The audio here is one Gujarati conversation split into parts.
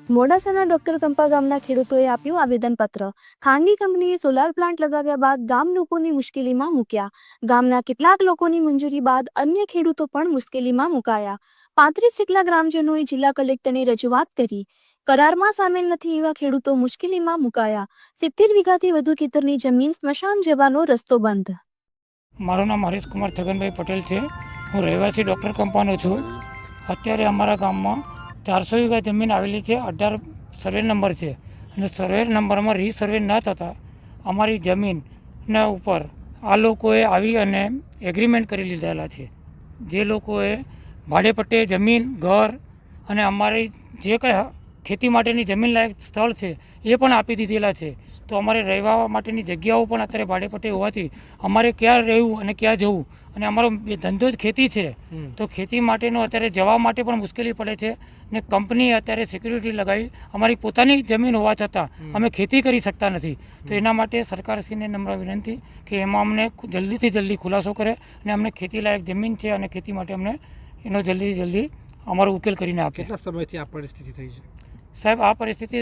મોડાસાના ડોક્ટર કંપા ગામના ખેડૂતોએ આપ્યું આવેદનપત્ર। ખાનગી કંપનીએ સોલાર પ્લાન્ટ લગાવ્યા બાદ ગામ લોકોને મુશ્કેલીમાં મૂક્યા। ગામના કેટલાક લોકોની મંજૂરી બાદ અન્ય ખેડૂતો પણ મુશ્કેલીમાં મુકાયા। 35 જેટલા ગ્રામજનોએ જિલ્લા કલેક્ટરને રજૂઆત કરી। કરારમાં સામેલ નથી એવા ખેડૂતો મુશ્કેલીમાં મુકાયા। 70 વીઘાથી વધુ ખેતરની જમીન સ્મશાન જવાનો રસ્તો બંધ। મારું નામ હરીશ કુમાર છગનભાઈ પટેલ છે। હું રહેવાસી ડૉક્ટર કંપાનો છું। અત્યારે અમારા ગામમાં 400 વીઘા જમીન આવેલી છે। 18 સર્વે નંબર છે અને સર્વે નંબરમાં રીસર્વે ન થતાં અમારી જમીનના ઉપર આ લોકોએ આવી અને એગ્રીમેન્ટ કરી લીધેલા છે। જે લોકોએ ભાડે પટ્ટે જમીન ઘર અને અમારી જે કંઈ ખેતી માટેની જમીન લાયક સ્થળ છે એ પણ આપી દીધેલા છે। તો અમારે રહેવા માટેની જગ્યાઓ પણ અત્યારે ભાડે પટ્ટે હોવાથી અમારે ક્યાં રહેવું અને ક્યાં જવું, અને અમારો ધંધો જ ખેતી છે તો ખેતી માટેનો અત્યારે જવા માટે પણ મુશ્કેલી પડે છે। ને કંપનીએ અત્યારે સિક્યુરિટી લગાવી અમારી પોતાની જમીન હોવા છતાં અમે ખેતી કરી શકતા નથી। તો એના માટે સરકારશ્રીને નમ્ર વિનંતી કે એમાં અમને જલ્દીથી જલ્દી ખુલાસો કરે અને અમને ખેતી લાયક જમીન છે અને ખેતી માટે અમને એનો જલ્દીથી જલ્દી અમારો ઉકેલ કરીને આપે। કેટલા સમયથી આ પરિસ્થિતિ થઈ છે સાહેબ? આ પરિસ્થિતિ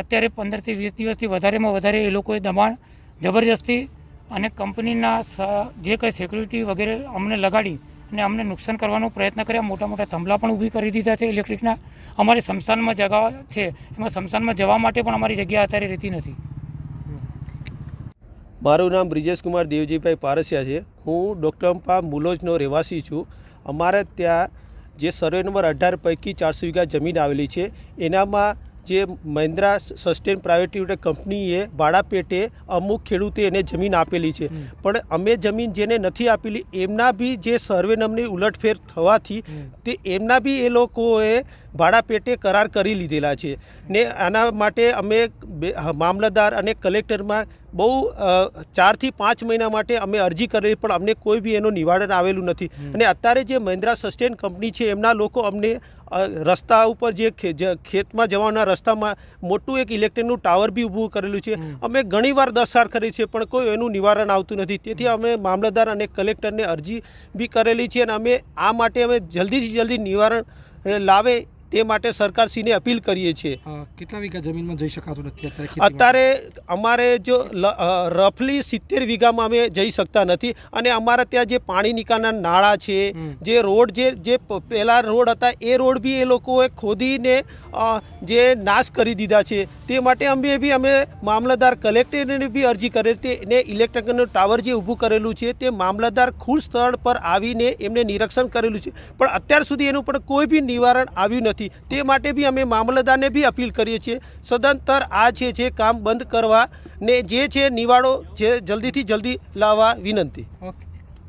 અત્યારે 15 થી 20 દિવસથી વધારેમાં વધારે એ લોકોએ દબાણ જબરજસ્તી અને કંપનીના જે કંઈ સિક્યુરિટી વગેરે અમને લગાડી અને અમને નુકસાન કરવાનો પ્રયત્ન કર્યા। મોટા મોટા થંભલા પણ ઊભી કરી દીધા છે ઇલેક્ટ્રિકના। અમારે સ્મશાનમાં જગા છે, એમાં સ્મશાનમાં જવા માટે પણ અમારી જગ્યા અત્યારે રહેતી નથી। મારું નામ બ્રિજેશ કુમાર દેવજીભાઈ પારસિયા છે। હું ડૉક્ટર કંપા મુલોજનો રહેવાસી છું। અમારે ત્યાં જે સર્વે નંબર 18 પૈકી 400 વીઘા જમીન આવેલી છે, એનામાં જે મહિન્દ્રા સસ્ટેન પ્રાઇવેટ લિમિટેડ કંપનીએ ભાડા પેટે અમુક ખેડૂતે એને જમીન આપેલી છે, પણ અમે જમીન જેને નથી આપેલી એમના બી જે સર્વે નંબરની ઉલટફેર થવાથી તે એમના બી એ લોકોએ ભાડા પેટે કરાર કરી લીધેલા છે। ને આના માટે અમે મામલતદાર અને કલેક્ટરમાં બહુ 4 થી 5 મહિના માટે અમે અરજી કરેલી, પણ અમને કોઈ બી એનું નિવારણ આવેલું નથી। અને અત્યારે જે મહિન્દ્રા સસ્ટેન કંપની છે એમના લોકો અમને રસ્તા ઉપર જે ખેતમાં જવાના રસ્તામાં મોટું એક ઇલેક્ટ્રિકનું ટાવર બી ઊભું કરેલું છે। અમે ઘણીવાર દરસાર કરી છે પણ કોઈ એનું નિવારણ આવતું નથી। તેથી અમે મામલતદાર અને કલેક્ટરને અરજી બી કરેલી છે અને અમે આ માટે અમે જલ્દીથી જલ્દી નિવારણ લાવે તે માટે સરકારશ્રીને અપીલ કરીએ છીએ। કેટલા વીઘા જમીનમાં જઈ શકાતું નથી અત્યારે? અમારે જો રફલી 70 વીઘામાં અમે જઈ શકતા નથી, અને અમારા ત્યાં જે પાણી નિકાલના નાળા છે, જે રોડ જે પહેલાં રોડ હતા એ રોડ બી એ લોકોએ ખોદીને જે નાશ કરી દીધા છે। તે માટે અમે મામલતદાર કલેક્ટરને બી અરજી કરેલી હતી। એને ઇલેક્ટ્રિકનું ટાવર જે ઊભું કરેલું છે તે મામલતદાર ખુદ સ્થળ પર આવીને એમને નિરીક્ષણ કરેલું છે, પણ અત્યાર સુધી એનું પણ કોઈ બી નિવારણ આવ્યું નથી। તે માટે બી અમે મામલતદારને બી અપીલ કરીએ છીએ સદંતર આ છે કામ બંધ કરવા ને જે છે નિવાડો જે જલ્દીથી જલ્દી લાવવા વિનંતી। ઓકે।